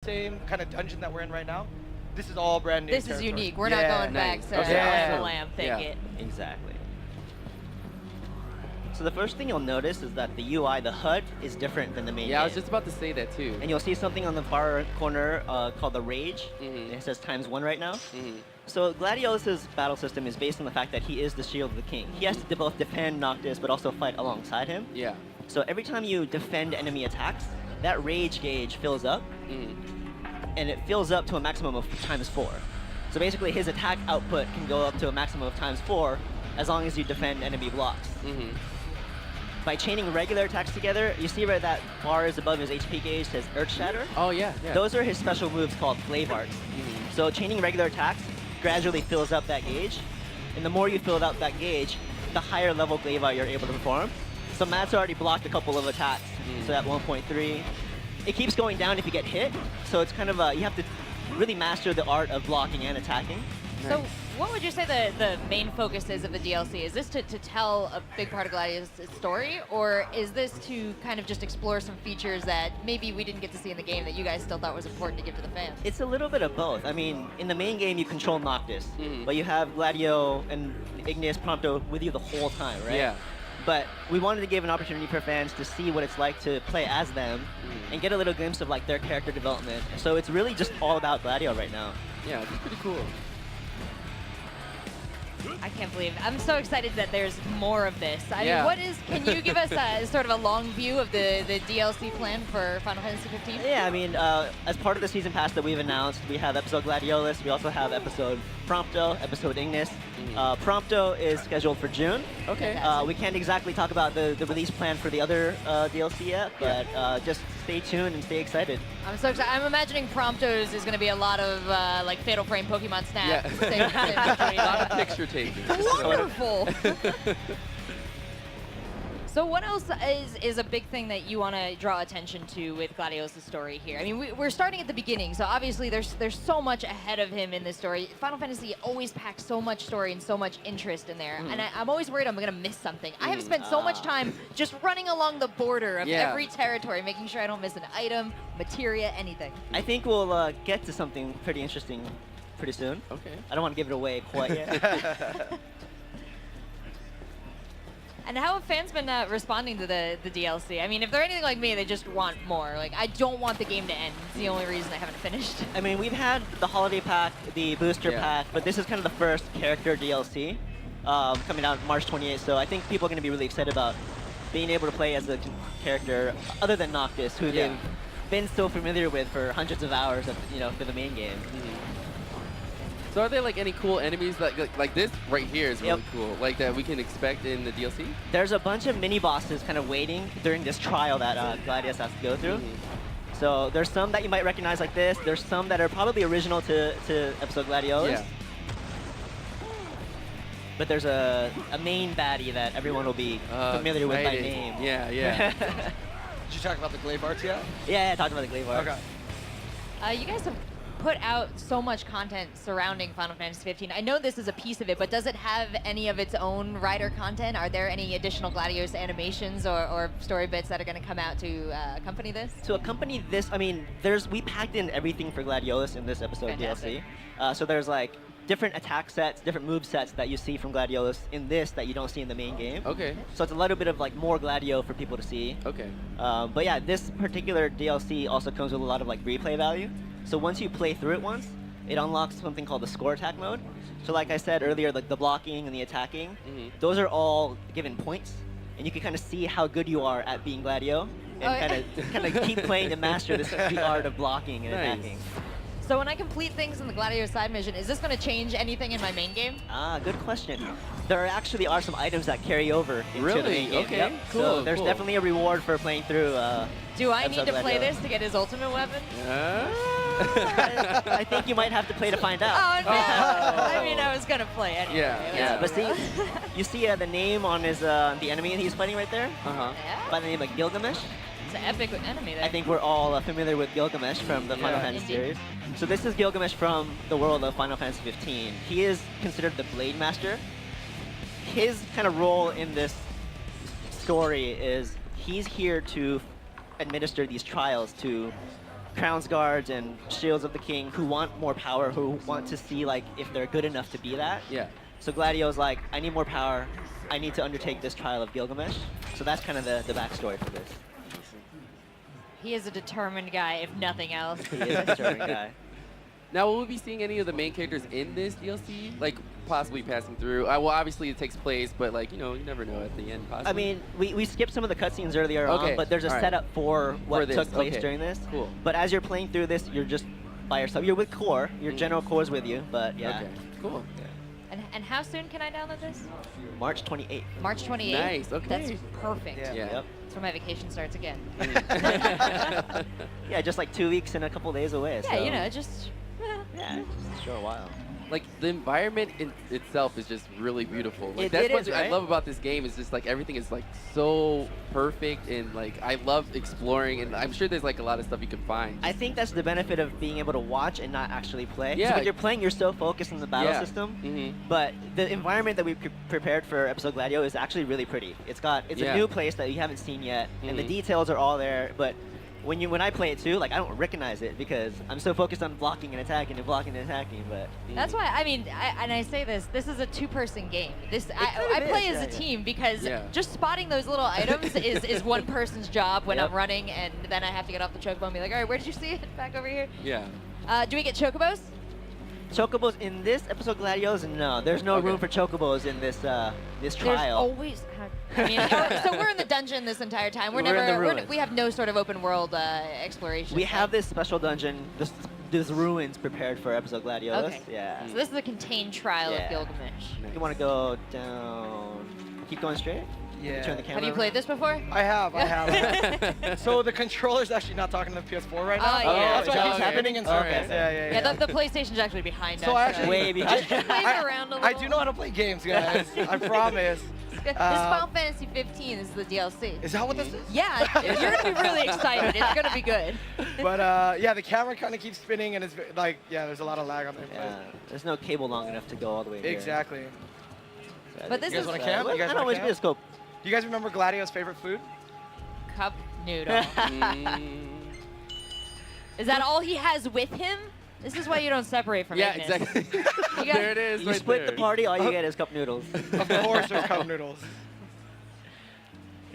same kind of dungeon that we're in right now. This is all brand new. This is unique. We're not going back to the lamb thicket. Exactly. So the first thing you'll notice is that the UI, the HUD, is different than the main game. I was just about to say that too. And you'll see something on the far corner called the Rage. It says ×1 right now. So Gladiolus' battle system is based on the fact that he is the Shield of the King. He has to both defend Noctis, but also fight alongside him. Yeah. So every time you defend enemy attacks, that Rage gauge fills up. And it fills up to a maximum of ×4. So basically his attack output can go up to a maximum of ×4 as long as you defend enemy blocks. By chaining regular attacks together, you see where that bar is above his HP gauge says Earth Shatter? Oh yeah. Those are his special moves called Glaive Arts. So chaining regular attacks gradually fills up that gauge. And the more you fill out that gauge, the higher level Glaive Art you're able to perform. So Matt's already blocked a couple of attacks. So at 1.3. It keeps going down if you get hit. So it's kind of you have to really master the art of blocking and attacking. So what would you say the main focus is of the DLC? Is this to tell a big part of Gladiolus' story, or is this to kind of just explore some features that maybe we didn't get to see in the game that you guys still thought was important to give to the fans? It's a little bit of both. I mean, in the main game you control Noctis, but you have Gladio and Ignis Prompto with you the whole time, right? Yeah. But we wanted to give an opportunity for fans to see what it's like to play as them and get a little glimpse of like their character development. So it's really just all about Gladio right now. Yeah, it's pretty cool. I can't believe it. I'm so excited that there's more of this. I Yeah. mean, what is? Can you give us sort of a long view of the DLC plan for Final Fantasy 15? Yeah, I mean, as part of the season pass that we've announced, we have episode Gladiolus. We also have episode Prompto, episode Ignis. Prompto is scheduled for June. Okay. We can't exactly talk about the release plan for the other DLC yet, but just stay tuned and stay excited. I'm so excited. I'm imagining Promptos is going to be a lot of like Fatal Frame Pokemon Snap. A lot of picture taking. Wonderful. So what else is a big thing that you want to draw attention to with Gladiolus' story here? I mean, we're starting at the beginning, so obviously there's so much ahead of him in this story. Final Fantasy always packs so much story and so much interest in there, and I'm always worried I'm going to miss something. I have spent so much time just running along the border of every territory, making sure I don't miss an item, materia, anything. I think we'll get to something pretty interesting pretty soon. Okay. I don't want to give it away quite yet. And how have fans been responding to the DLC? I mean, if they're anything like me, they just want more. Like, I don't want the game to end. It's the only reason I haven't finished. I mean, we've had the holiday pack, the booster pack, but this is kind of the first character DLC coming out March 28th. So I think people are going to be really excited about being able to play as a character other than Noctis, who they've been so familiar with for hundreds of hours, for the main game. So are there like any cool enemies like this right here is really cool, like that we can expect in the DLC? There's a bunch of mini bosses kind of waiting during this trial that Gladius has to go through. So there's some that you might recognize like this. There's some that are probably original to episode Gladiolus. Yeah. But there's a main baddie that everyone will be familiar with by name. Yeah, yeah. Did you talk about the Glaive Arts yet? Yeah, I talked about the Glaive Arts. Okay. You guys have put out so much content surrounding Final Fantasy 15. I know this is a piece of it, but does it have any of its own writer content? Are there any additional Gladiolus animations or story bits that are going to come out to accompany this? To accompany this, I mean, we packed in everything for Gladiolus in this episode Fantastic. DLC. So there's like different attack sets, different move sets that you see from Gladiolus in this that you don't see in the main game. Okay. So it's a little bit of like more Gladio for people to see. Okay. But yeah, this particular DLC also comes with a lot of like replay value. So once you play through it once, it unlocks something called the score attack mode. So like I said earlier, like the blocking and the attacking, those are all given points, and you can kind of see how good you are at being Gladio, and kind of keep playing to master the art of blocking and attacking. So when I complete things in the Gladio side mission, is this going to change anything in my main game? Good question. There actually are some items that carry over into the main game. Okay. Yep. Cool. So there's definitely a reward for playing through. Do I need to play Gladio. this to get his ultimate weapon? I think you might have to play to find out. Oh no! I mean, I was gonna play anyway. Yeah. But see, you see the name on his the enemy he's fighting right there. Uh-huh. Yeah. By the name of Gilgamesh. It's an epic enemy there. I think we're all familiar with Gilgamesh from the Final Fantasy series. So this is Gilgamesh from the world of Final Fantasy 15. He is considered the Blade Master. His kind of role in this story is he's here to administer these trials to crowns guards and shields of the king who want more power, who want to see like if they're good enough to be that. Yeah. So Gladio's like, I need more power. I need to undertake this trial of Gilgamesh. So that's kind of the backstory for this. He is a determined guy, if nothing else. He is a determined guy. Now, will we be seeing any of the main characters in this DLC? Like, possibly passing through? Well, obviously it takes place, but like, you know, you never know at the end, possibly. I mean, we skipped some of the cutscenes earlier Okay, on, but there's a alright. setup for what this, took place okay. during this. Cool. But as you're playing through this, you're just by yourself. You're with core. Your general core's with you, but yeah. Okay, cool. And how soon can I download this? March 28th. March 28th? Nice, okay. That's perfect. Yeah. Yeah. Yep. That's when my vacation starts again. Yeah, just like 2 weeks and a couple days away. Yeah, so. you know, just... Yeah, just a short while. Like, the environment in itself is just really beautiful. Like, It that's what is, I right? love about this game is just like everything is like so perfect, and like I love exploring, and I'm sure there's like a lot of stuff you can find. I think that's the benefit of being able to watch and not actually play. 'Cause Yeah. when you're playing, you're so focused on the battle Yeah. system. Mhm. But the environment that we prepared for episode Gladio is actually really pretty. It's Yeah. a new place that you haven't seen yet, and the Mhm. details are all there. But when I play it too, like I don't recognize it because I'm so focused on blocking and attacking and blocking and attacking. But That's why, I mean, I say this is a two-person game. I kind of play is, as a yeah. team because Yeah. just spotting those little items is one person's job when Yep. I'm running, and then I have to get off the chocobo and be like, all right, where did you see it? Back over here. Yeah. Do we get chocobos? chocobos in this episode Gladiolus, no, there's no Okay. room for chocobos in this this There's trial. always. I mean, so we're in the dungeon this entire time. We're in the ruins. We have no sort of open world exploration. We have thing. this special dungeon, this ruins prepared for episode Gladiolus. Okay. Yeah. So this is a contained trial Yeah. of Gilgamesh. You want to go down? Keep going straight. Yeah. Turn the camera. Have you played this before? I have. So the controller's actually not talking to the PS4 right now. Oh, yeah. That's why it keeps Okay. happening in Okay. circles. Yeah. Yeah, the PlayStation's actually behind So us. I actually Way behind. Wave it around a I little. do know how to play games, guys. I promise. This Final Fantasy 15 is the DLC. Is that what this is? Yeah, you're gonna be really excited. It's gonna be good. But yeah, the camera kind of keeps spinning, and it's like, yeah, there's a lot of lag on there. Yeah. There's no cable long enough to go all the way. Here. Exactly. So I But think this You guys is want a cam? well, You guys I know want a we cam? just go. Do you guys remember Gladio's favorite food? cup noodle. Is that all he has with him? This is why you don't separate from Yeah, Ignis. exactly. You got- There it is. You right split there. the party, all you get is cup noodles. Of course, there's cup noodles.